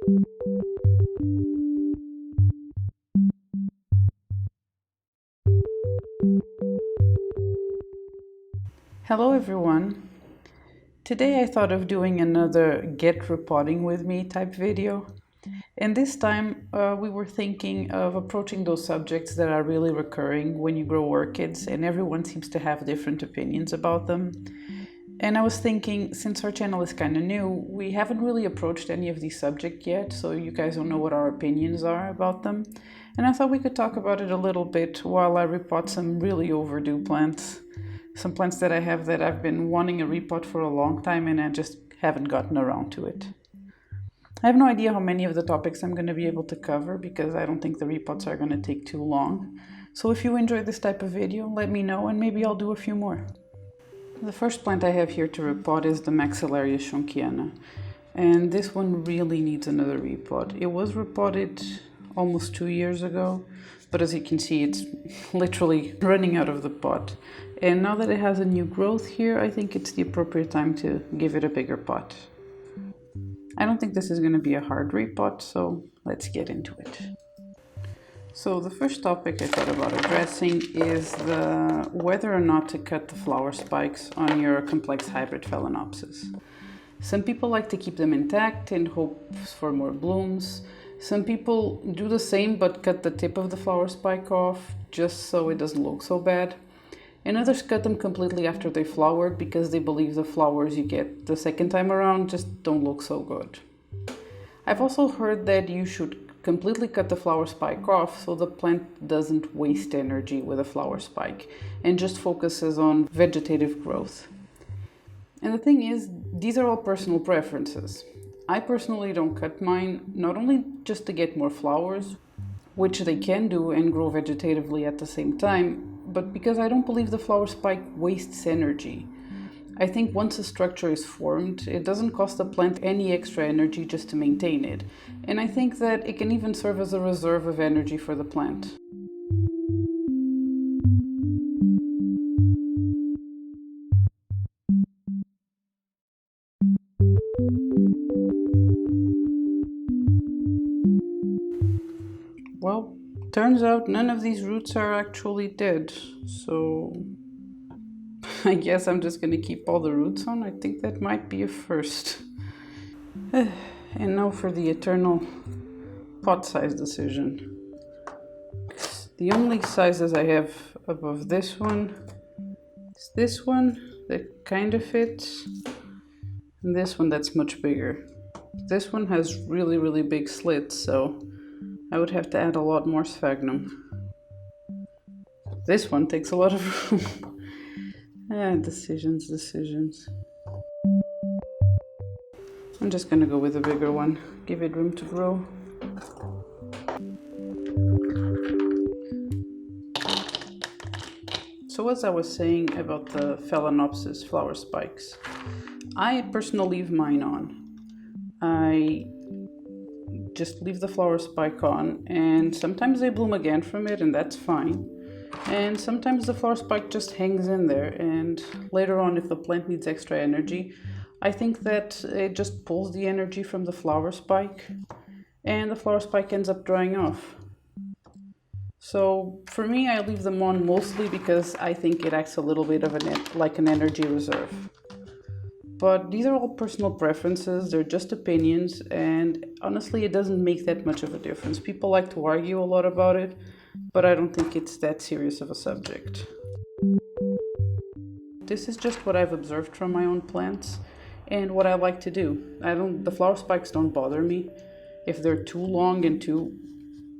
Hello everyone. Today I thought of doing another Get Repoting With Me type video. And this time we were thinking of approaching those subjects that are really recurring when you grow orchids, and everyone seems to have different opinions about them. And I was thinking, since our channel is kind of new, we haven't really approached any of these subjects yet, so you guys don't know what our opinions are about them. And I thought we could talk about it a little bit while I repot some really overdue plants. Some plants that I have that I've been wanting a repot for a long time and I just haven't gotten around to it. I have no idea how many of the topics I'm going to be able to cover because I don't think the repots are going to take too long. So if you enjoy this type of video, let me know and maybe I'll do a few more. The first plant I have here to repot is the Maxillaria Schunkeana. And this one really needs another repot. It was repotted almost 2 years ago, but as you can see, it's literally running out of the pot. And now that it has a new growth here, I think it's the appropriate time to give it a bigger pot. I don't think this is going to be a hard repot, so let's get into it. So the first topic I thought about addressing is whether or not to cut the flower spikes on your complex hybrid Phalaenopsis. Some people like to keep them intact and hope for more blooms. Some people do the same but cut the tip of the flower spike off just so it doesn't look so bad. And others cut them completely after they flowered because they believe the flowers you get the second time around just don't look so good. I've also heard that you should completely cut the flower spike off so the plant doesn't waste energy with a flower spike and just focuses on vegetative growth. And the thing is, these are all personal preferences. I personally don't cut mine, not only just to get more flowers, which they can do and grow vegetatively at the same time, but because I don't believe the flower spike wastes energy. I think once a structure is formed, it doesn't cost the plant any extra energy just to maintain it. And I think that it can even serve as a reserve of energy for the plant. Well, turns out none of these roots are actually dead, so I guess I'm just gonna keep all the roots on. I think that might be a first. And now for the eternal pot size decision. The only sizes I have above this one is this one that kind of fits, and this one that's much bigger. This one has really big slits, so I would have to add a lot more sphagnum. This one takes a lot of room. Decisions. I'm just gonna go with a bigger one, give it room to grow. So as I was saying about the Phalaenopsis flower spikes, I personally leave mine on. I just leave the flower spike on, and sometimes they bloom again from it, and that's fine. And sometimes the flower spike just hangs in there, and later on, if the plant needs extra energy, I think that it just pulls the energy from the flower spike, and the flower spike ends up drying off. So for me, I leave them on mostly because I think it acts a little bit of like an energy reserve. But these are all personal preferences, they're just opinions, and honestly it doesn't make that much of a difference. People like to argue a lot about it, but I don't think it's that serious of a subject. This is just what I've observed from my own plants and what I like to do. The flower spikes don't bother me. If they're too long and too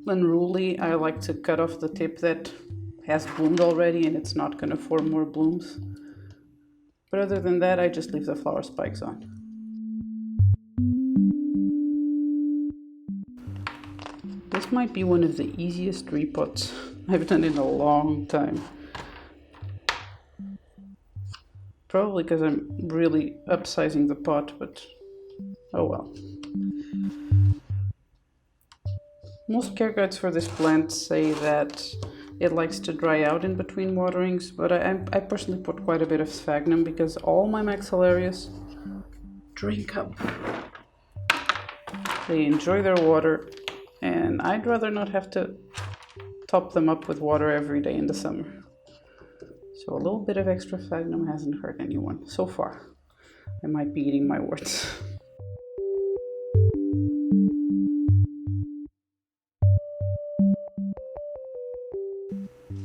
unruly, I like to cut off the tip that has bloomed already and it's not going to form more blooms. But other than that, I just leave the flower spikes on. This might be one of the easiest repots I've done in a long time. Probably because I'm really upsizing the pot, but oh well. Most care guides for this plant say that it likes to dry out in between waterings, but I personally put quite a bit of sphagnum because all my Maxillarias drink up. They enjoy their water, and I'd rather not have to top them up with water every day in the summer. So a little bit of extra sphagnum hasn't hurt anyone so far. I might be eating my words.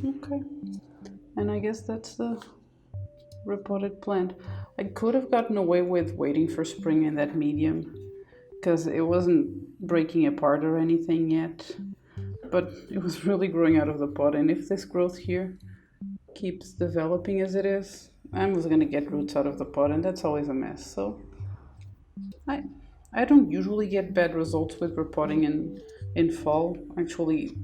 Okay, and I guess that's the repotted plant. I could have gotten away with waiting for spring in that medium because it wasn't breaking apart or anything yet, but it was really growing out of the pot, and if this growth here keeps developing as it is, I'm just gonna get roots out of the pot, and that's always a mess. So I don't usually get bad results with repotting in fall. Actually,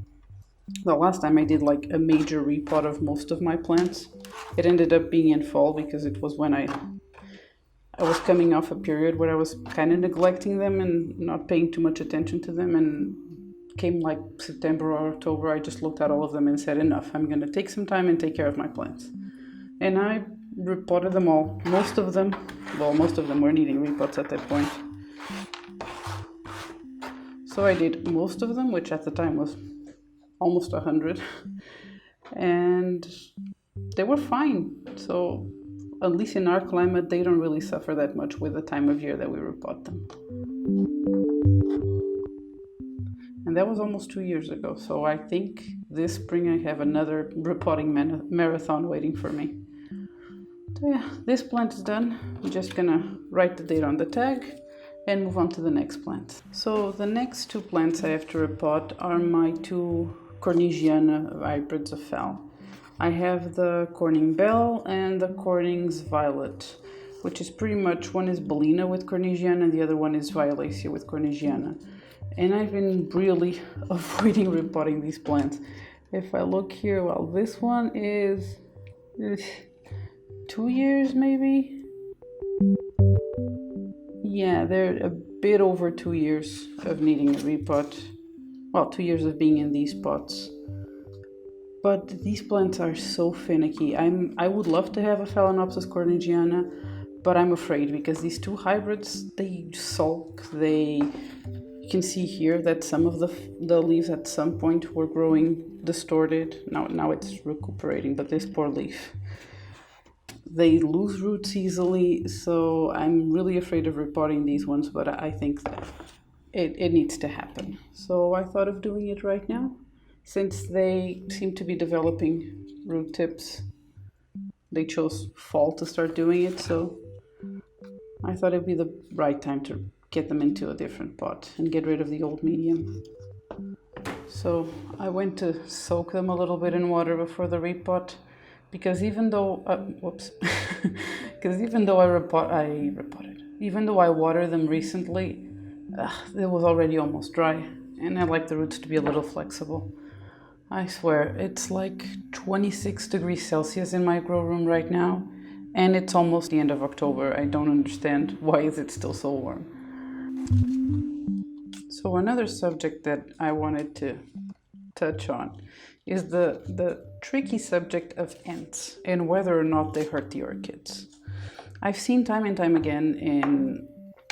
the last time I did like a major repot of most of my plants, it ended up being in fall because it was when I was coming off a period where I was kind of neglecting them and not paying too much attention to them, and came like September or October, I just looked at all of them and said, enough, I'm going to take some time and take care of my plants. And I repotted them all. Most of them were needing repots at that point. So I did most of them, which at the time was almost 100, and they were fine. So at least in our climate, they don't really suffer that much with the time of year that we repot them. And that was almost 2 years ago. So I think this spring I have another repotting marathon waiting for me. So yeah, this plant is done. I'm just gonna write the date on the tag and move on to the next plant. So the next two plants I have to repot are my two corningiana hybrids of Phal. I have the Corning Bell and the Corning's Violet, which is pretty much, one is bellina with corningiana and the other one is violacea with corningiana. And I've been really avoiding repotting these plants. If I look here, well, this one is 2 years maybe? Yeah, they're a bit over 2 years of needing a repot. Well, 2 years of being in these pots. But these plants are so finicky. I would love to have a Phalaenopsis corningiana, but I'm afraid because these two hybrids, they sulk. You can see here that some of the leaves at some point were growing distorted. Now it's recuperating, but this poor leaf. They lose roots easily, so I'm really afraid of repotting these ones, but I think that it needs to happen. So I thought of doing it right now. Since they seem to be developing root tips, they chose fall to start doing it, so I thought it'd be the right time to get them into a different pot and get rid of the old medium. So I went to soak them a little bit in water before the repot, because even though even though I watered them recently, it was already almost dry, and I like the roots to be a little flexible. I swear, it's like 26 degrees Celsius in my grow room right now, and it's almost the end of October. I don't understand why is it still so warm. So another subject that I wanted to touch on is the tricky subject of ants and whether or not they hurt the orchids. I've seen time and time again in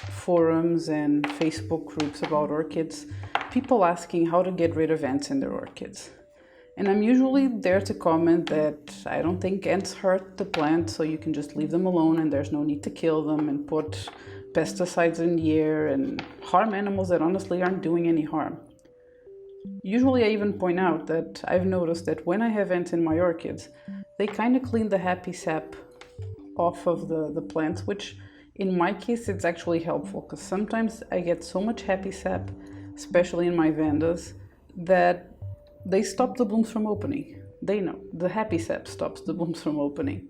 forums and Facebook groups about orchids, people asking how to get rid of ants in their orchids. And I'm usually there to comment that I don't think ants hurt the plant, so you can just leave them alone and there's no need to kill them and put pesticides in the air and harm animals that honestly aren't doing any harm. Usually I even point out that I've noticed that when I have ants in my orchids, they kind of clean the happy sap off of the plants, which in my case it's actually helpful because sometimes I get so much happy sap, especially in my vandas, that they stop the blooms from opening. They know the happy sap stops the blooms from opening.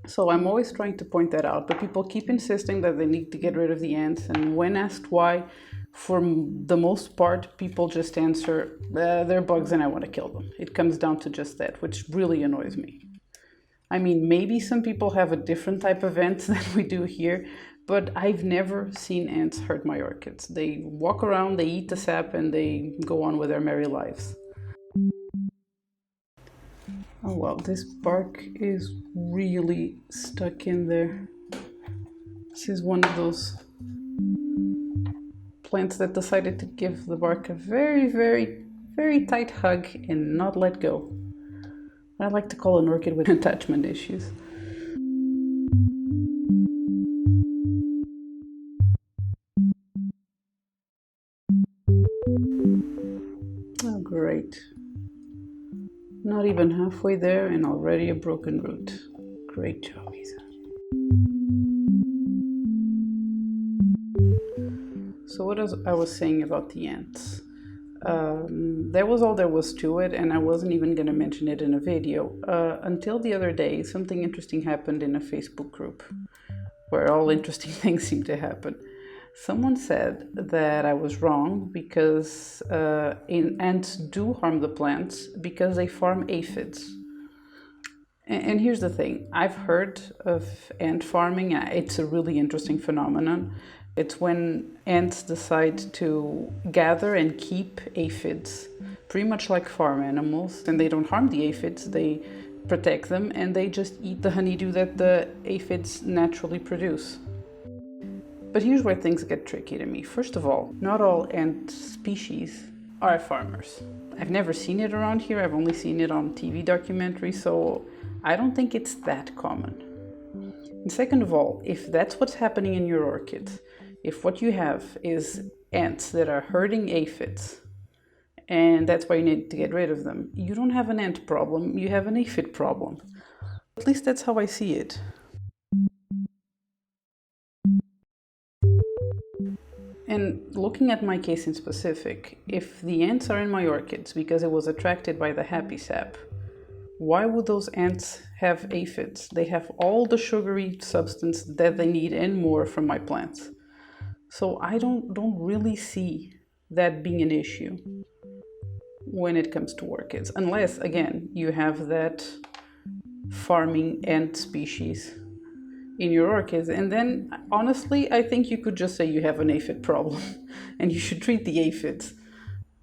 So I'm always trying to point that out, but people keep insisting that they need to get rid of the ants, and when asked why, for the most part, people just answer, they're bugs and I want to kill them. It comes down to just that, which really annoys me. I mean, maybe some people have a different type of ants than we do here, but I've never seen ants hurt my orchids. They walk around, they eat the sap, and they go on with their merry lives. Oh well, this bark is really stuck in there. This is one of those houseplants that decided to give the bark a very, very, very tight hug and not let go. I like to call an orchid with attachment issues. Oh, great. Not even halfway there and already a broken root. Great job, Isa. So what I was saying about the ants. That was all there was to it, and I wasn't even going to mention it in a video. Until the other day, something interesting happened in a Facebook group where all interesting things seem to happen. Someone said that I was wrong because ants do harm the plants because they farm aphids. And here's the thing, I've heard of ant farming. It's a really interesting phenomenon. It's when ants decide to gather and keep aphids, pretty much like farm animals, and they don't harm the aphids, they protect them, and they just eat the honeydew that the aphids naturally produce. But here's where things get tricky to me. First of all, not all ant species are farmers. I've never seen it around here, I've only seen it on TV documentaries, so I don't think it's that common. And second of all, if that's what's happening in your orchids, if what you have is ants that are hurting aphids, and that's why you need to get rid of them, you don't have an ant problem, you have an aphid problem. At least that's how I see it. And looking at my case in specific, if the ants are in my orchids because it was attracted by the happy sap, why would those ants have aphids? They have all the sugary substance that they need and more from my plants. So I don't really see that being an issue when it comes to orchids, unless, again, you have that farming ant species in your orchids. And then, honestly, I think you could just say you have an aphid problem and you should treat the aphids.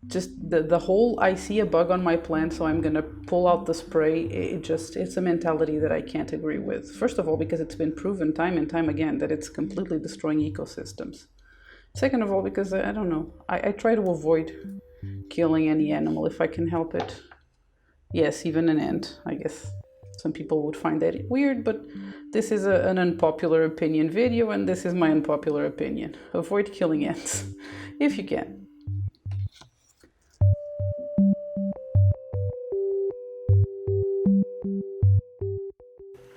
Just the whole, I see a bug on my plant, so I'm gonna pull out the spray, it's a mentality that I can't agree with. First of all, because it's been proven time and time again that it's completely destroying ecosystems. Second of all, because I don't know, I try to avoid killing any animal if I can help it. Yes, even an ant, I guess. Some people would find that weird, but this is an unpopular opinion video, and this is my unpopular opinion. Avoid killing ants, if you can.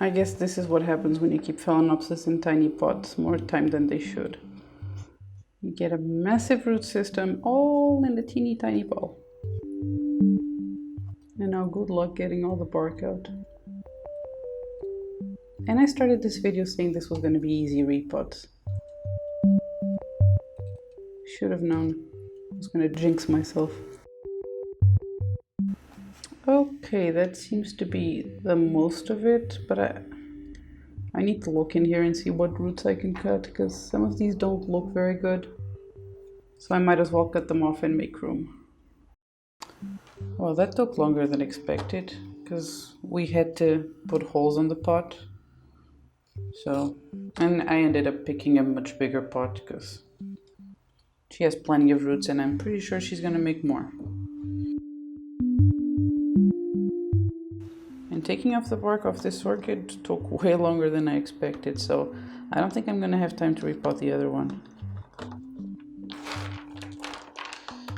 I guess this is what happens when you keep Phalaenopsis in tiny pots more time than they should. You get a massive root system all in a teeny tiny ball. And now good luck getting all the bark out. And I started this video saying this was going to be easy repots. Should have known. I was going to jinx myself. Okay, that seems to be the most of it, but I need to look in here and see what roots I can cut, because some of these don't look very good. So I might as well cut them off and make room. Well, that took longer than expected, because we had to put holes on the pot. So, and I ended up picking a much bigger pot, because she has plenty of roots and I'm pretty sure she's gonna make more. And taking off the bark off this orchid took way longer than I expected, so I don't think I'm gonna have time to repot the other one.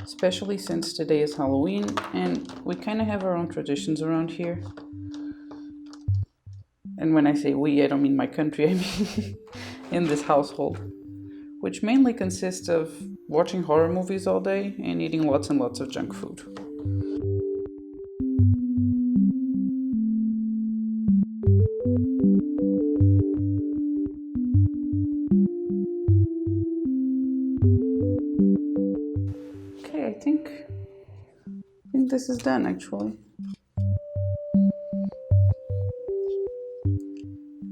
Especially since today is Halloween and we kind of have our own traditions around here. And when I say we, I don't mean my country, I mean in this household, which mainly consists of watching horror movies all day and eating lots and lots of junk food. Okay, I think this is done actually.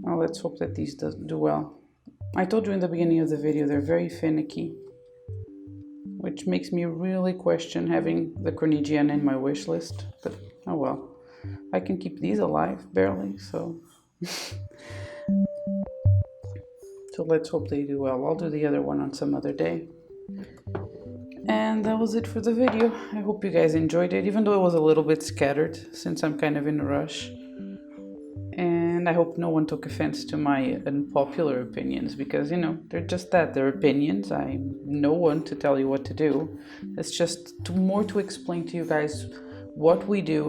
Well, let's hope that these do well. I told you in the beginning of the video they're very finicky, which makes me really question having the corningiana in my wish list, but oh well. I can keep these alive, barely, so... So let's hope they do well. I'll do the other one on some other day. And that was it for the video. I hope you guys enjoyed it, even though it was a little bit scattered since I'm kind of in a rush. And I hope no one took offense to my unpopular opinions, because, you know, they're just that, they're opinions. I'm no one to tell you what to do. It's just more to explain to you guys what we do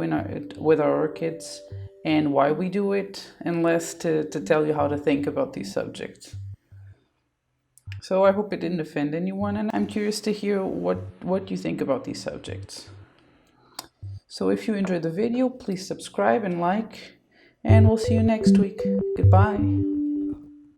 with our orchids and why we do it, and less to tell you how to think about these subjects. So I hope it didn't offend anyone, and I'm curious to hear what you think about these subjects. So if you enjoyed the video, please subscribe and like, and we'll see you next week. Goodbye.